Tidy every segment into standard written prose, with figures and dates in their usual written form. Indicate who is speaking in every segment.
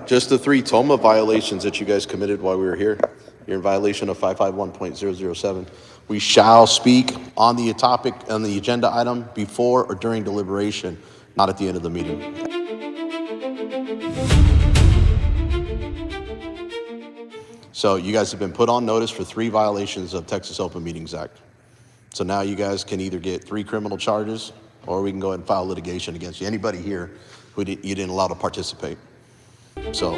Speaker 1: Just the 3 TOMA violations that you guys committed while we were here. You're in violation of 551.007. We shall speak on the topic, on the agenda item before or during deliberation, not at the end of the meeting. So you guys have been put on notice for 3 violations of Texas Open Meetings Act. So now you guys can either get 3 criminal charges or we can go ahead and file litigation against you. Anybody here who you didn't allow to participate. So.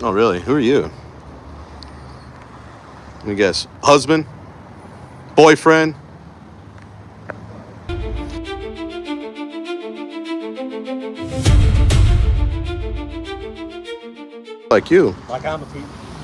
Speaker 1: Oh, really? Who are you? Let me guess. Husband? Boyfriend? Like you.
Speaker 2: Like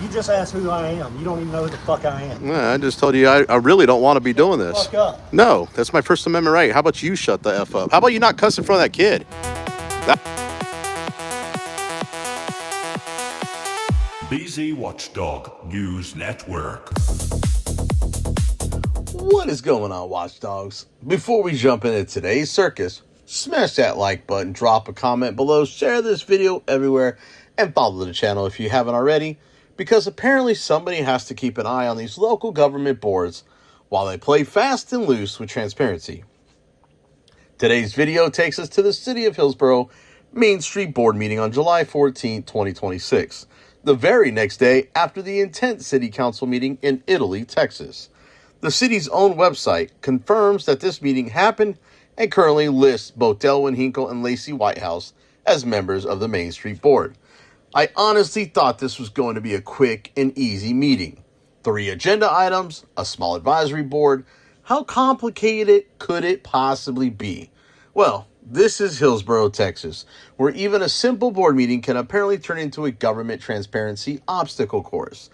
Speaker 2: you just asked who I am. You don't even know who the fuck I am.
Speaker 1: Yeah, I just told you I really don't want to be doing this.
Speaker 2: Fuck up.
Speaker 1: No, that's my First Amendment right. How about you shut the F up? How about you not cuss in front of that kid?
Speaker 3: BZ Watchdog News Network.
Speaker 4: What is going on, Watchdogs? Before we jump into today's circus, smash that like button, drop a comment below, share this video everywhere, and follow the channel if you haven't already, because apparently somebody has to keep an eye on these local government boards while they play fast and loose with transparency. Today's video takes us to the City of Hillsboro Main Street Board meeting on July 14, 2026, the very next day after the intense City Council meeting in Italy, Texas. The city's own website confirms that this meeting happened and currently lists both Delwin Hinkle and Lacey Whitehouse as members of the Main Street Board. I honestly thought this was going to be a quick and easy meeting. 3 agenda items, a small advisory board. How complicated could it possibly be? Well, this is Hillsboro, Texas, where even a simple board meeting can apparently turn into a government transparency obstacle course.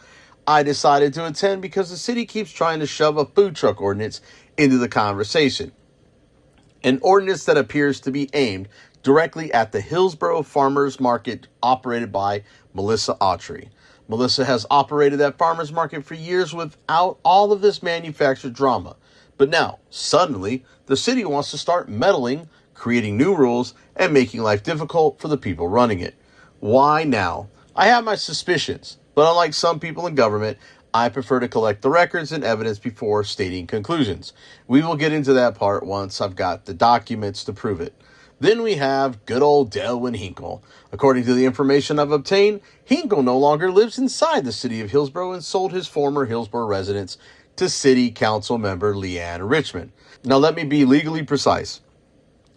Speaker 4: I decided to attend because the city keeps trying to shove a food truck ordinance into the conversation. An ordinance that appears to be aimed directly at the Hillsboro Farmers Market operated by Melissa Autry. Melissa has operated that farmers market for years without all of this manufactured drama. But now, suddenly, the city wants to start meddling, creating new rules, and making life difficult for the people running it. Why now? I have my suspicions, but unlike some people in government, I prefer to collect the records and evidence before stating conclusions. We will get into that part once I've got the documents to prove it. Then we have good old Delwin Hinkle. According to the information I've obtained, Hinkle no longer lives inside the city of Hillsboro and sold his former Hillsboro residence to City Council member Leanne Richmond. Now let me be legally precise.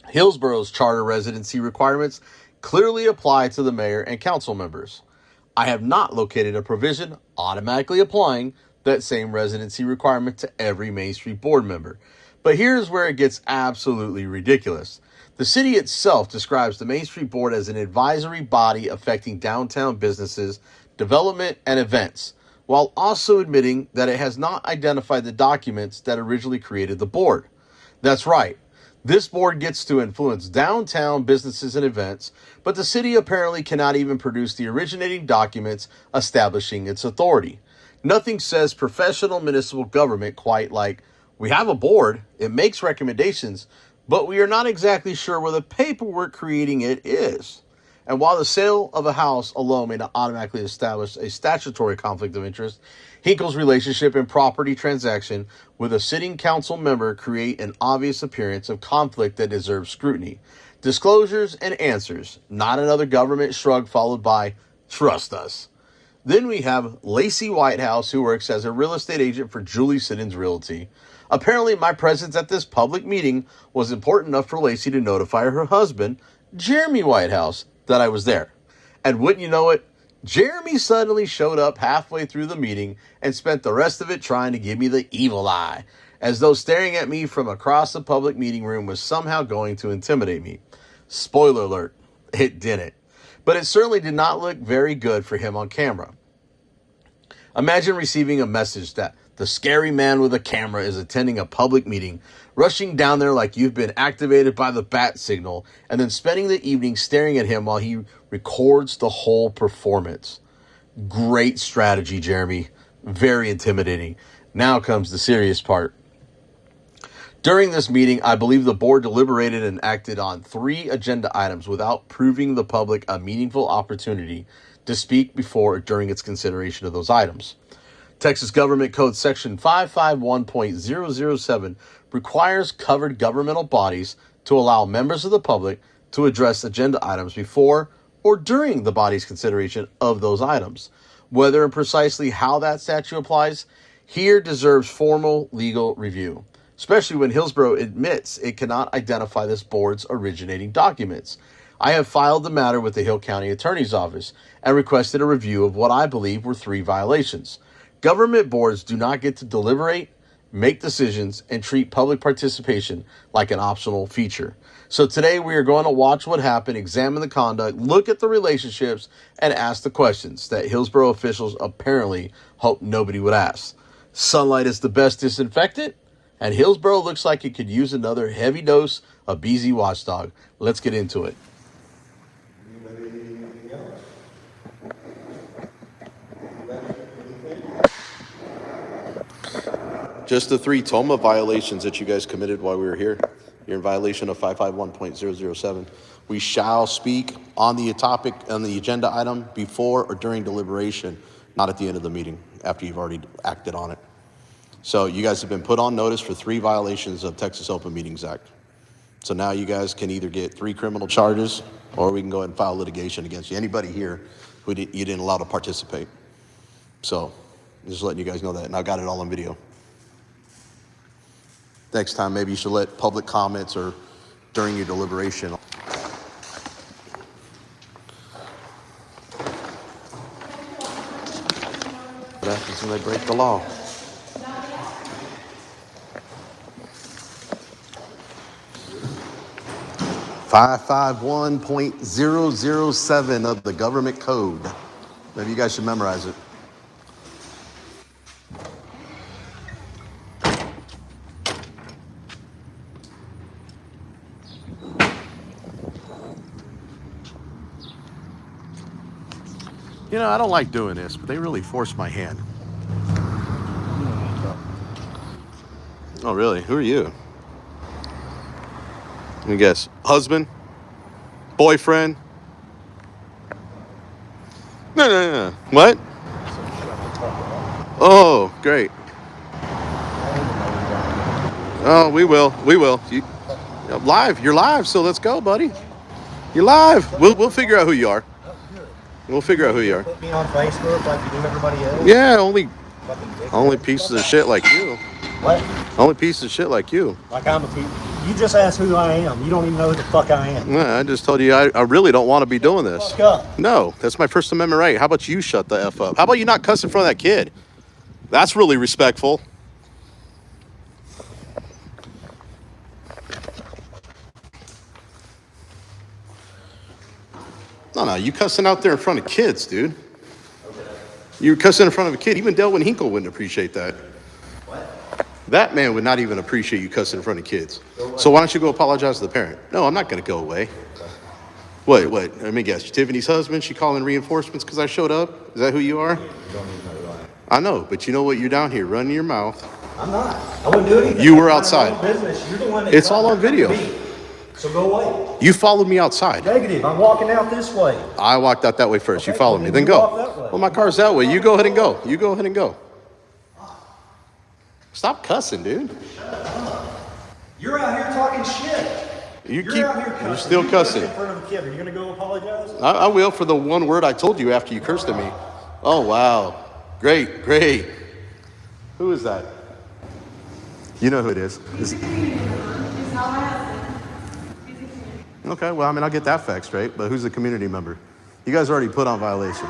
Speaker 4: Hillsboro's charter residency requirements clearly apply to the mayor and council members. I have not located a provision automatically applying that same residency requirement to every Main Street Board member. But here's where it gets absolutely ridiculous. The city itself describes the Main Street Board as an advisory body affecting downtown businesses, development, and events, while also admitting that it has not identified the documents that originally created the board. That's right. This board gets to influence downtown businesses and events, but the city apparently cannot even produce the originating documents establishing its authority. Nothing says professional municipal government quite like, we have a board, it makes recommendations, but we are not exactly sure where the paperwork creating it is. And while the sale of a house alone may not automatically establish a statutory conflict of interest, Hinkle's relationship and property transaction with a sitting council member create an obvious appearance of conflict that deserves scrutiny. Disclosures and answers, not another government shrug followed by, trust us. Then we have Lacey Whitehouse, who works as a real estate agent for Siddons Realty. Apparently, my presence at this public meeting was important enough for Lacey to notify her husband, Jeramey Whitehouse, that I was there. And wouldn't you know it, Jeramey suddenly showed up halfway through the meeting and spent the rest of it trying to give me the evil eye, as though staring at me from across the public meeting room was somehow going to intimidate me. Spoiler alert, it didn't. But it certainly did not look very good for him on camera. Imagine receiving a message that the scary man with a camera is attending a public meeting, rushing down there like you've been activated by the bat signal, and then spending the evening staring at him while he records the whole performance. Great strategy, Jeramey. Very intimidating. Now comes the serious part. During this meeting, I believe the board deliberated and acted on 3 agenda items without proving the public a meaningful opportunity to speak before or during its consideration of those items. Texas Government Code Section 551.007 requires covered governmental bodies to allow members of the public to address agenda items before or during the body's consideration of those items. Whether and precisely how that statute applies here deserves formal legal review, especially when Hillsboro admits it cannot identify this board's originating documents. I have filed the matter with the Hill County Attorney's Office and requested a review of what I believe were 3 violations. Government boards do not get to deliberate, make decisions, and treat public participation like an optional feature. So today we are going to watch what happened, examine the conduct, look at the relationships, and ask the questions that Hillsboro officials apparently hoped nobody would ask. Sunlight is the best disinfectant, and Hillsboro looks like it could use another heavy dose of BZ Watchdog. Let's get into it.
Speaker 1: Just the 3 TOMA violations that you guys committed while we were here. You're in violation of 551.007. We shall speak on the topic, on the agenda item before or during deliberation, not at the end of the meeting, after you've already acted on it. So you guys have been put on notice for 3 violations of Texas Open Meetings Act. So now you guys can either get 3 criminal charges, or we can go ahead and file litigation against you. Anybody here who you didn't allow to participate. So just letting you guys know that, and I got it all on video. Next time, maybe you should let public comments or during your deliberation. What happens when they break the law? .007 of the government code. Maybe you guys should memorize it. You know, I don't like doing this, but they really forced my hand. Oh, really? Who are you? Let me guess. Husband? Boyfriend? No. What? Oh, great. Oh, we will. You're live, so let's go, buddy. You're live. We'll figure out who you are. We'll figure out who you are.
Speaker 2: Put me on Facebook like you do everybody else.
Speaker 1: Yeah, only pieces of shit like you.
Speaker 2: What?
Speaker 1: Only pieces of shit like you.
Speaker 2: Like I'm a people. You just asked who I am. You don't even know who the fuck I am.
Speaker 1: Yeah, I just told you I really don't want to be doing this.
Speaker 2: Fuck up.
Speaker 1: No, that's my First Amendment right. How about you shut the F up? How about you not cuss in front of that kid? That's really respectful. No, you cussing out there in front of kids, dude. You cussing in front of a kid. Even Delwin Hinkle wouldn't appreciate that.
Speaker 2: What?
Speaker 1: That man would not even appreciate you cussing in front of kids. So why don't you go apologize to the parent? No, I'm not going to go away. What? Let me guess. Tiffany's husband? She calling reinforcements because I showed up? Is that who you are?
Speaker 2: You don't even know who I am.
Speaker 1: I know, but you know what? You're down here running your mouth.
Speaker 2: I'm not. I wouldn't do anything.
Speaker 1: You were
Speaker 2: I'm
Speaker 1: outside.
Speaker 2: my own business. You're the one that
Speaker 1: It's all on video.
Speaker 2: Me. So go away.
Speaker 1: You followed me outside.
Speaker 2: Negative. I'm walking out this way.
Speaker 1: I walked out that way first.
Speaker 2: Okay,
Speaker 1: You followed
Speaker 2: well,
Speaker 1: me.
Speaker 2: then
Speaker 1: Then
Speaker 2: you
Speaker 1: go.
Speaker 2: walk that way.
Speaker 1: Well, my car's that way. You go ahead and go. You go ahead and go. Stop cussing, dude.
Speaker 2: You're out here talking shit.
Speaker 1: You're still cussing.
Speaker 2: In front of a kid. Are you gonna go apologize?
Speaker 1: I will for the one word I told you after you cursed at me. Oh, wow. Great. Who is that? You know who it is. Okay, well, I mean, I'll get that fact straight, but who's the community member? You guys already put on violation.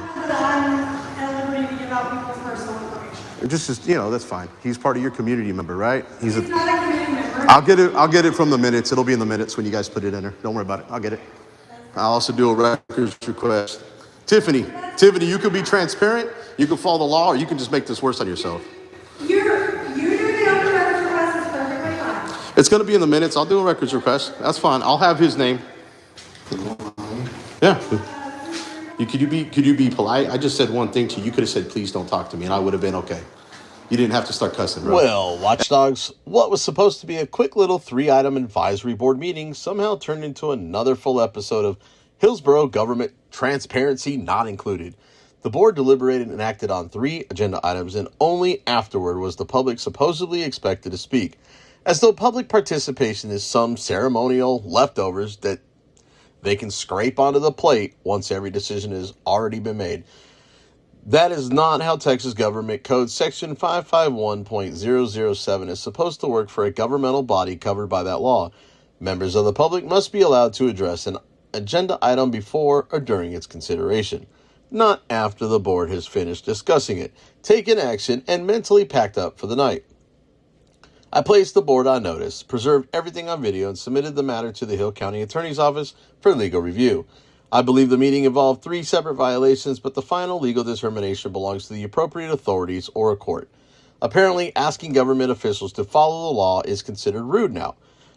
Speaker 1: Just, that's fine. He's part of your community member, right? He's not a community member. I'll get it from the minutes. It'll be in the minutes when you guys put it in there. Don't worry about it. I'll get it. I'll also do a records request. Tiffany, you can be transparent. You can follow the law, or you can just make this worse on yourself.
Speaker 5: You doing the open records request is perfectly fine.
Speaker 1: It's going to be in the minutes. I'll do a records request. That's fine. I'll have his name. Yeah. Could you be polite? I just said one thing to you. You could have said, please don't talk to me, and I would have been okay. You didn't have to start cussing, bro.
Speaker 4: Well, Watchdogs, what was supposed to be a quick little 3-item advisory board meeting somehow turned into another full episode of Hillsboro Government Transparency Not Included. The board deliberated and acted on 3 agenda items, and only afterward was the public supposedly expected to speak, as though public participation is some ceremonial leftovers that they can scrape onto the plate once every decision has already been made. That is not how Texas Government Code Section 551.007 is supposed to work for a governmental body covered by that law. Members of the public must be allowed to address an agenda item before or during its consideration, not after the board has finished discussing it, taken action, and mentally packed up for the night. I placed the board on notice, preserved everything on video, and submitted the matter to the Hill County Attorney's Office for legal review. I believe the meeting involved 3 separate violations, but the final legal determination belongs to the appropriate authorities or a court. Apparently, asking government officials to follow the law is considered rude now.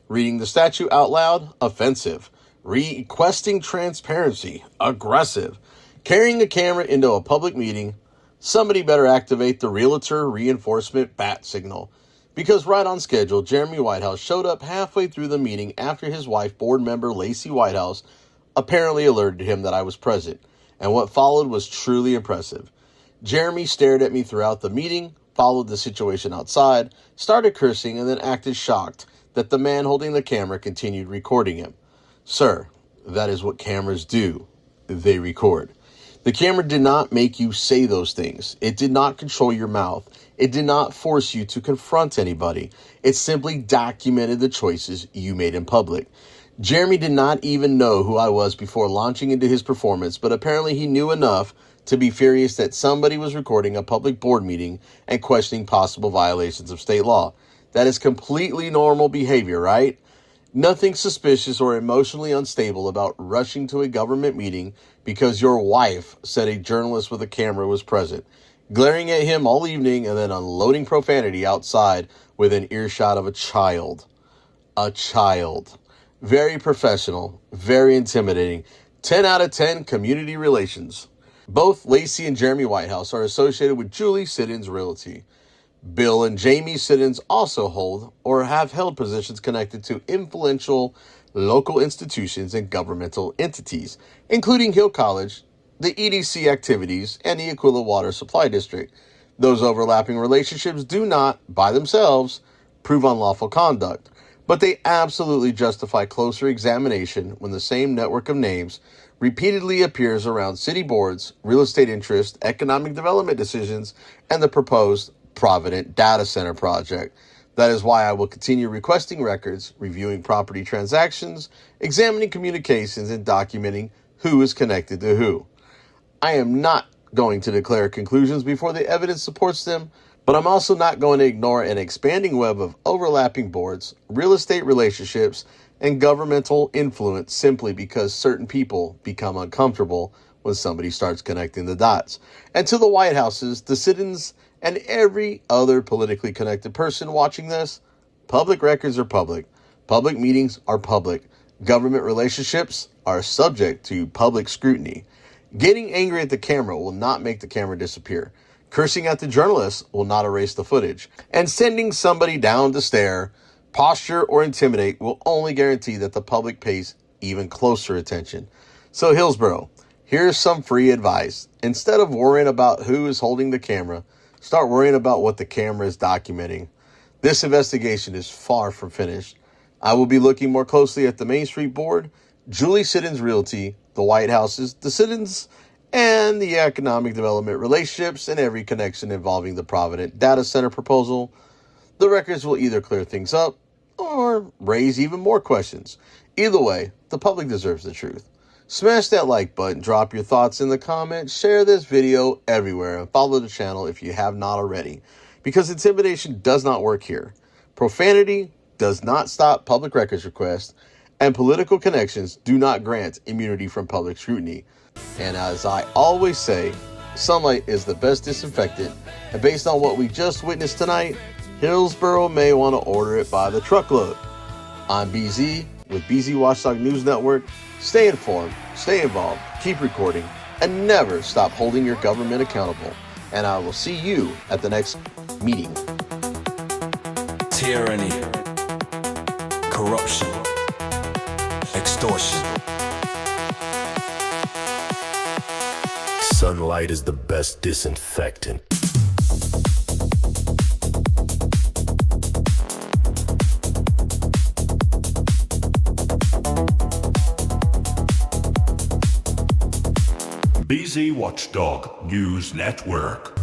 Speaker 4: Reading the statute out loud, offensive. Requesting transparency, aggressive. Carrying a camera into a public meeting, somebody better activate the Realtor reinforcement bat signal. Because right on schedule, Jeramey Whitehouse showed up halfway through the meeting after his wife, board member Lacey Whitehouse, apparently alerted him that I was present, and what followed was truly impressive. Jeramey stared at me throughout the meeting, followed the situation outside, started cursing, and then acted shocked that the man holding the camera continued recording him. Sir, that is what cameras do. They record. The camera did not make you say those things. It did not control your mouth. It did not force you to confront anybody. It simply documented the choices you made in public. Jeramey did not even know who I was before launching into his performance, but apparently he knew enough to be furious that somebody was recording a public board meeting and questioning possible violations of state law. That is completely normal behavior, right? Nothing suspicious or emotionally unstable about rushing to a government meeting because your wife said a journalist with a camera was present, glaring at him all evening and then unloading profanity outside within earshot of a child. A child. Very professional, very intimidating. 10 out of 10 community relations. Both Lacey and Jeramey Whitehouse are associated with Julie Siddons Realty. Bill and Jamie Siddons also hold or have held positions connected to influential local institutions and governmental entities, including Hill College, the EDC activities, and the Aquila Water Supply District. Those overlapping relationships do not, by themselves, prove unlawful conduct, but they absolutely justify closer examination when the same network of names repeatedly appears around city boards, real estate interest, economic development decisions, and the proposed Provident Data Center project. That is why I will continue requesting records, reviewing property transactions, examining communications, and documenting who is connected to who. I am not going to declare conclusions before the evidence supports them, but I'm also not going to ignore an expanding web of overlapping boards, real estate relationships, and governmental influence simply because certain people become uncomfortable when somebody starts connecting the dots. And to the Whitehouses, the Siddons, and every other politically connected person watching this, public records are public. Public meetings are public. Government relationships are subject to public scrutiny. Getting angry at the camera will not make the camera disappear. Cursing at the journalists will not erase the footage. And sending somebody down to stare, posture, or intimidate will only guarantee that the public pays even closer attention. So Hillsboro, here's some free advice. Instead of worrying about who is holding the camera, start worrying about what the camera is documenting. This investigation is far from finished. I will be looking more closely at the Main Street Board, Julie Siddons Realty, the Whitehouses, the Siddons, and the economic development relationships and every connection involving the Provident Data Center proposal. The records will either clear things up or raise even more questions. Either way, the public deserves the truth. Smash that like button, drop your thoughts in the comments, share this video everywhere, and follow the channel if you have not already, because intimidation does not work here. Profanity does not stop public records requests, and political connections do not grant immunity from public scrutiny. And as I always say, sunlight is the best disinfectant, and based on what we just witnessed tonight, Hillsboro may want to order it by the truckload. I'm BZ with BZ Watchdog News Network. Stay informed, stay involved, keep recording, and never stop holding your government accountable. And I will see you at the next meeting.
Speaker 6: Tyranny, corruption, extortion.
Speaker 3: Sunlight is the best disinfectant. BZ Watchdog News Network.